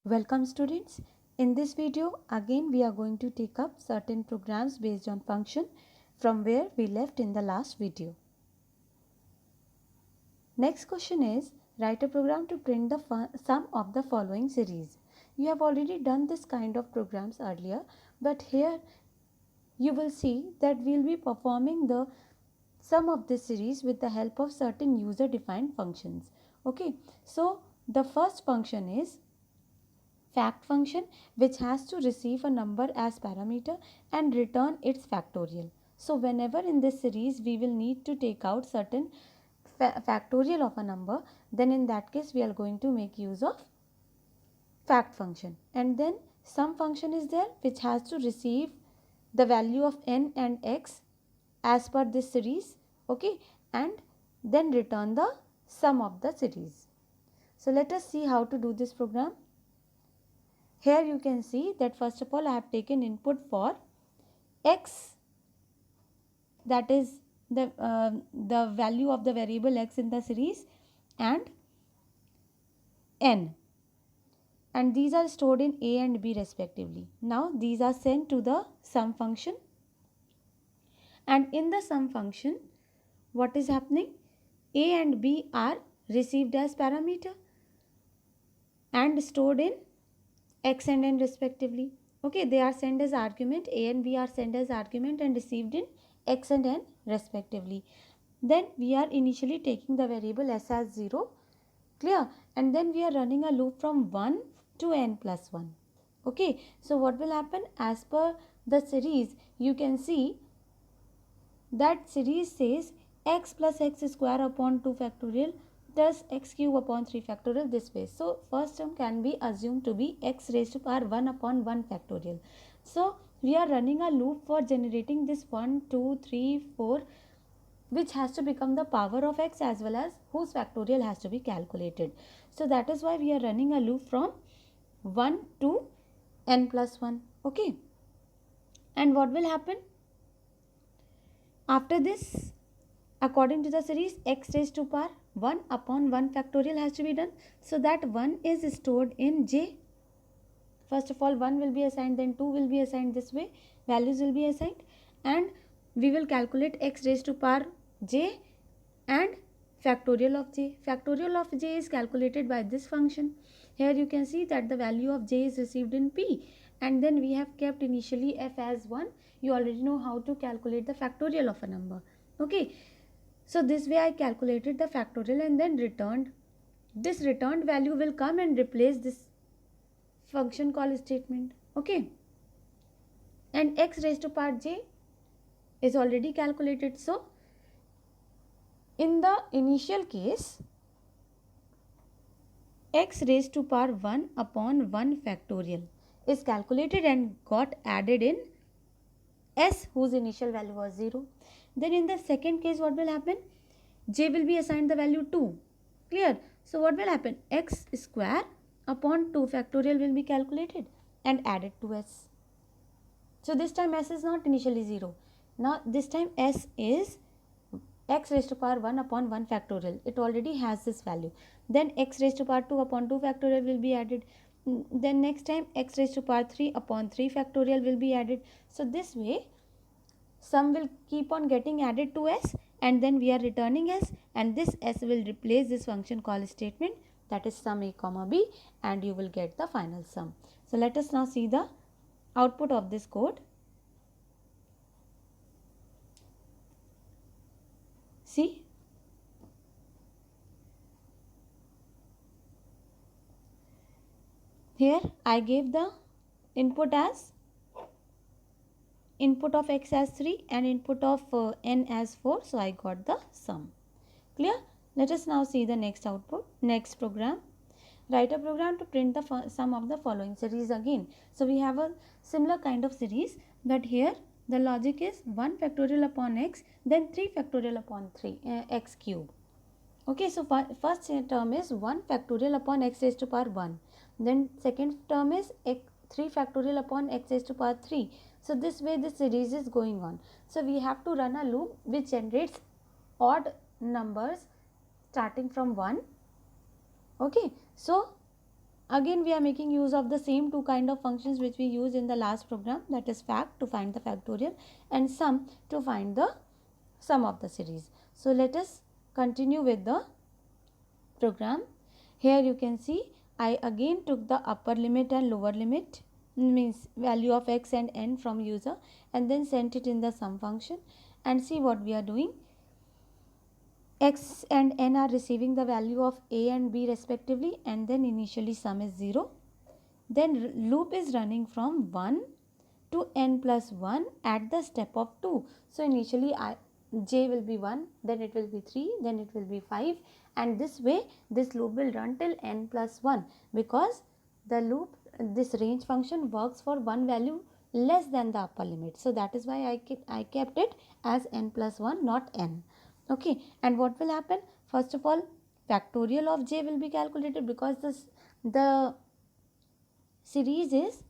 Welcome students. In this video again we are going to take up certain programs based on function from where we left in the last video. Next question is write a program to print the sum of the following series. You have already done this kind of programs earlier, but here you will see that we will be performing the sum of this series with the help of certain user defined functions. Okay, so the first function is fact function, which has to receive a number as parameter and return its factorial. So whenever in this series we will need to take out certain factorial of a number, then in that case we are going to make use of fact function. And then sum function is there, which has to receive the value of n and x as per this series, okay, and then return the sum of the series. So let us see how to do this program. Here you can see that first of all I have taken input for x, that is the value of the variable x in the series, and n, and these are stored in a and b respectively. Now these are sent to the sum function, and in the sum function what is happening? A and b are received as parameter and stored in x and n respectively. Okay, they are sent as argument, a and b are sent as argument and received in x and n respectively. Then we are initially taking the variable s as 0, clear, and then we are running a loop from 1 to n plus 1. Okay, so what will happen? As per the series, you can see that series says x plus x square upon 2 factorial plus x cube upon 3 factorial this way. So first term can be assumed to be x raised to power 1 upon 1 factorial. So we are running a loop for generating this 1, 2, 3, 4, which has to become the power of x as well as whose factorial has to be calculated. So that is why we are running a loop from 1 to n plus 1. Okay. And what will happen? After this, according to the series, x raised to power 1 upon 1 factorial has to be done. So that 1 is stored in j. First of all 1 will be assigned, then 2 will be assigned, this way values will be assigned, and we will calculate x raised to power j and factorial of j. Factorial of j is calculated by this function. Here you can see that the value of j is received in p, and then we have kept initially f as 1. You already know how to calculate the factorial of a number. Okay, so this way I calculated the factorial and then returned. This returned value will come and replace this function call statement. Okay, and x raised to power j is already calculated. So in the initial case, x raised to power 1 upon 1 factorial is calculated and got added in s, whose initial value was 0. Then in the second case what will happen? J will be assigned the value 2. Clear? So what will happen? X square upon 2 factorial will be calculated and added to s. So this time s is not initially 0. Now this time s is x raised to power 1 upon 1 factorial. It already has this value. Then x raised to power 2 upon 2 factorial will be added. Then next time x raised to power 3 upon 3 factorial will be added. So this way sum will keep on getting added to s, and then we are returning s, and this s will replace this function call statement, that is sum a comma b, and you will get the final sum. So let us now see the output of this code. See, here I gave the input as input of x as 3 and input of n as 4. So I got the sum. Clear? Let us now see the next output, next program. Write a program to print the sum of the following series again. So we have a similar kind of series, but here the logic is 1 factorial upon x, then 3 factorial upon 3 x cube. Okay, so first term is 1 factorial upon x raised to power 1. Then second term is 3 factorial upon x raised to power 3. So this way this series is going on. So we have to run a loop which generates odd numbers starting from 1. Okay, so Again we are making use of the same two kind of functions which we used in the last program, that is fact to find the factorial and sum to find the sum of the series. So let us continue with the program. Here you can see I again took the upper limit and lower limit, means value of x and n from user, and then sent it in the sum function. And see what we are doing. X and n are receiving the value of a and b respectively, and then initially sum is 0. Then loop is running from 1 to n plus 1 at the step of 2. So initially j will be 1, then it will be 3, then it will be 5, and this way this loop will run till n plus 1, because the loop, this range function works for one value less than the upper limit. So that is why I kept it as n plus 1, not n. Okay, and what will happen? First of all, factorial of j will be calculated, because the series is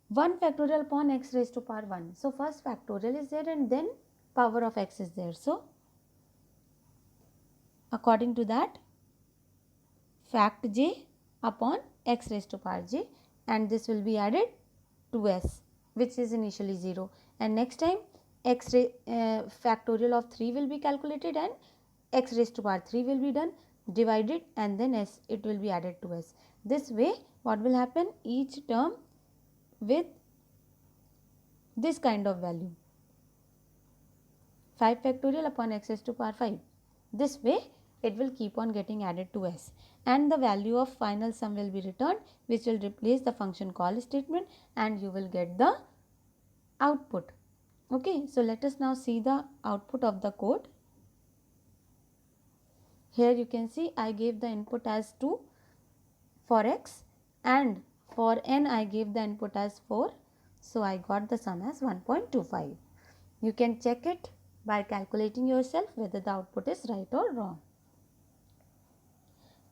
1 factorial upon x raised to power 1. So first factorial is there and then power of x is there. So according to that, fact j upon x raised to power j, and this will be added to s, which is initially 0. And next time factorial of 3 will be calculated and x raised to power 3 will be done, divided, and then s, it will be added to s. This way what will happen? Each term with this kind of value, 5 factorial upon x raised to power 5. This way it will keep on getting added to s, and the value of final sum will be returned, which will replace the function call statement, and you will get the output. Okay, so let us now see the output of the code. Here you can see I gave the input as 2 for x, and for n I gave the input as 4. So I got the sum as 1.25. You can check it by calculating yourself whether the output is right or wrong.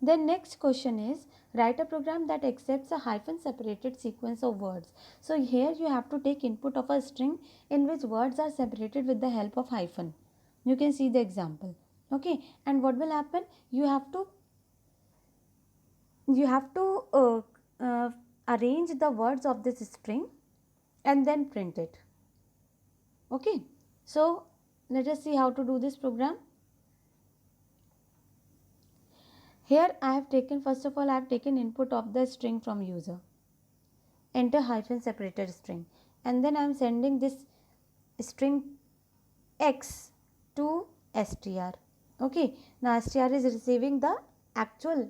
Then next question is, write a program that accepts a hyphen separated sequence of words. So here you have to take input of a string in which words are separated with the help of hyphen. You can see the example. Okay, and what will happen? You have to arrange the words of this string and then print it. Okay, so let us see how to do this program. Here I have taken, first of all I have taken input of the string from user, enter hyphen separated string, and then I am sending this string x to str. Okay, now str is receiving the actual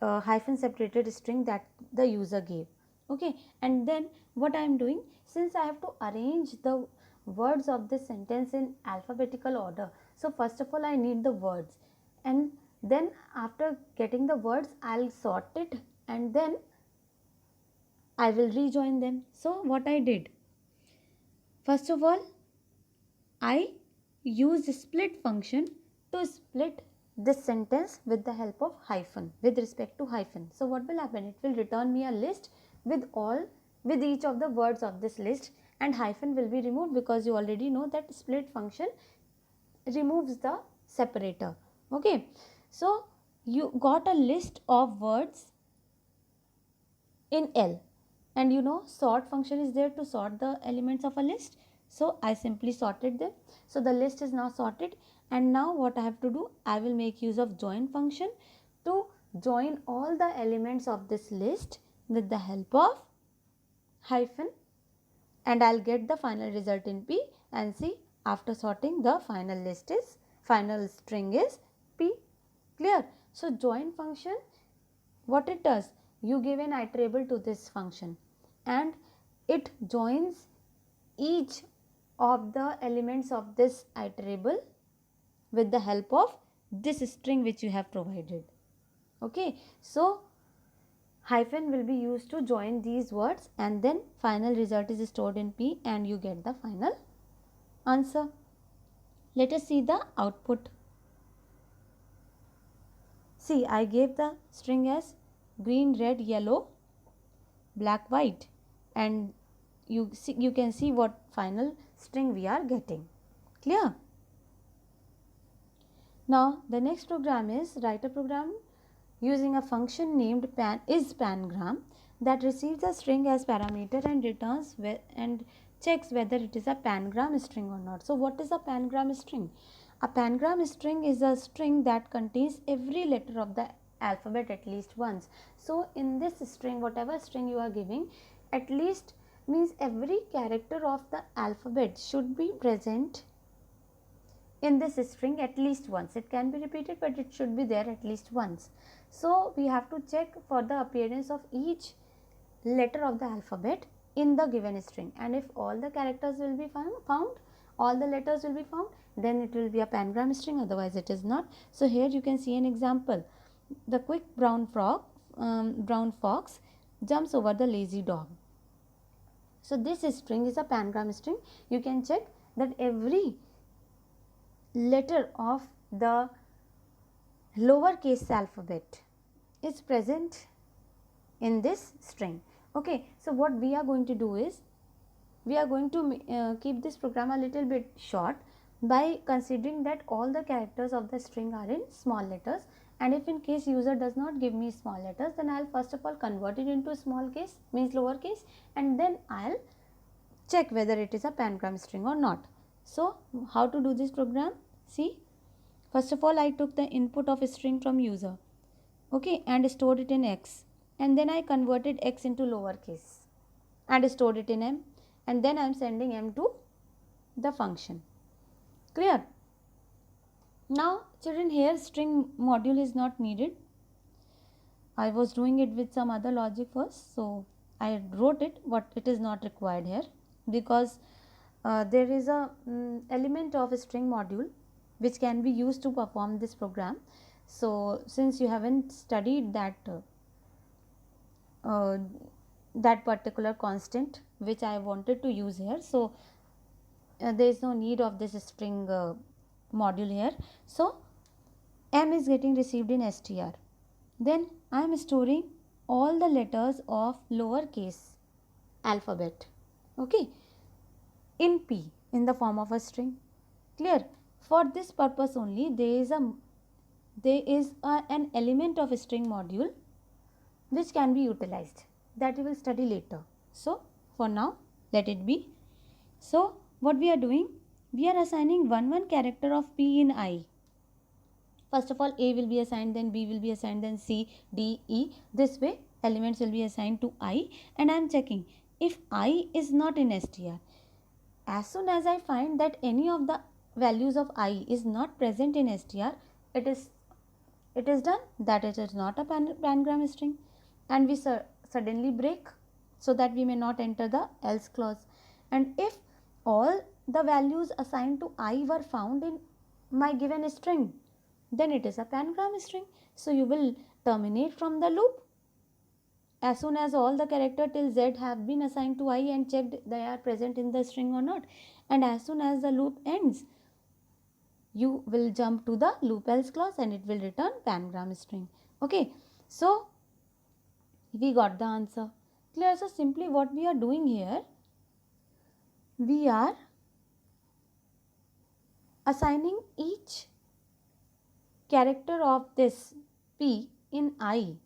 hyphen separated string that the user gave. Okay, and then what I am doing, since I have to arrange the words of this sentence in alphabetical order, so first of all I need the words, and then after getting the words I'll sort it, and then I will rejoin them. So what I did, first of all I used split function to split this sentence with the help of hyphen, with respect to hyphen. So what will happen? It will return me a list with each of the words of this list, and hyphen will be removed, because you already know that split function removes the separator. Okay, so you got a list of words in L, and you know sort function is there to sort the elements of a list. So I simply sorted them. So the list is now sorted, and now what I have to do, I will make use of join function to join all the elements of this list with the help of hyphen, and I'll get the final result in P, and see after sorting the final string is P. Clear? So join function, what it does, you give an iterable to this function and it joins each of the elements of this iterable with the help of this string which you have provided. Okay, so hyphen will be used to join these words, and then final result is stored in P, and you get the final answer. Let us see the output. See, I gave the string as green, red, yellow, black, white, and you can see what final string we are getting. Clear? Now the next program is, write a program using a function named isPangram that receives a string as parameter and returns and checks whether it is a pangram string or not. So what is a pangram string? A pangram string is a string that contains every letter of the alphabet at least once. So in this string, whatever string you are giving, at least means every character of the alphabet should be present in this string at least once. It can be repeated, but it should be there at least once. So we have to check for the appearance of each letter of the alphabet in the given string, and if all the characters will be found, all the letters will be found, then it will be a pangram string, otherwise it is not. So here you can see an example. The quick brown fox jumps over the lazy dog. So this string is a pangram string. You can check that every letter of the lowercase alphabet is present in this string. Okay, so what we are going to do is, we are going to keep this program a little bit short by considering that all the characters of the string are in small letters, and if in case user does not give me small letters, then I'll first of all convert it into small case, means lowercase, and then I'll check whether it is a pangram string or not. So how to do this program? See, first of all I took the input of a string from user, okay, and stored it in X, and then I converted X into lowercase and stored it in M, and then I am sending M to the function. Clear? Now children, here string module is not needed. I was doing it with some other logic first, so I wrote it, but it is not required here because there is a element of a string module which can be used to perform this program. So since you haven't studied that particular constant which I wanted to use here, so there is no need of this string module here. So M is getting received in str. Then I am storing all the letters of lowercase alphabet, okay, in P in the form of a string. Clear? For this purpose only there is an element of a string module which can be utilized, that we will study later. So for now let it be. So what we are doing, we are assigning one character of P in I. First of all A will be assigned, then B will be assigned, then C, D, E. This way elements will be assigned to I, and I am checking if I is not in str. As soon as I find that any of the values of I is not present in str, it is done that it is not a pangram string, and we suddenly break so that we may not enter the else clause. And if all the values assigned to I were found in my given string, then it is a pangram string. So you will terminate from the loop as soon as all the character till Z have been assigned to I and checked they are present in the string or not, and as soon as the loop ends, you will jump to the loop else clause and it will return pangram string. Okay, so we got the answer. Clear? So simply what we are doing here, we are assigning each character of this P in I,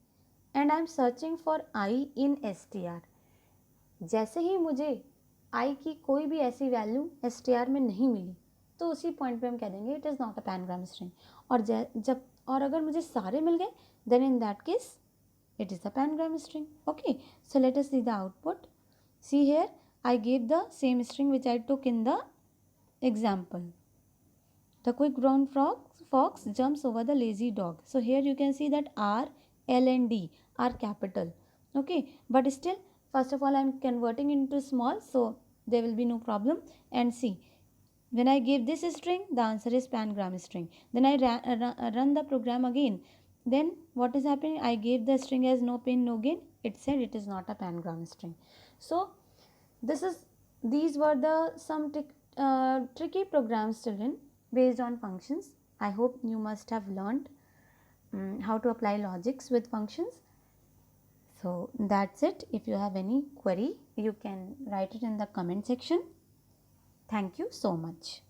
and I am searching for I in str. जैसे ही मुझे I की कोई भी ऐसी value str में नहीं मिली, तो उसी पॉइंट पे हम कह देंगे it is not a pangram string. और अगर मुझे सारे मिल गए, then in that case it is a pangram string. Okay, so let us see the output. See here, I gave the same string which I took in the example. The quick brown fox jumps over the lazy dog. So here you can see that R, L and D are capital. Okay, but still first of all I am converting into small, so there will be no problem. And see, when I give this string, the answer is pangram string. Then I run the program again. Then what is happening? I gave the string as no pain no gain. It said it is not a pangram string. So these were the some tricky programs, children, based on functions. I hope you must have learned how to apply logics with functions. So that's it. If you have any query, you can write it in the comment section. Thank you so much.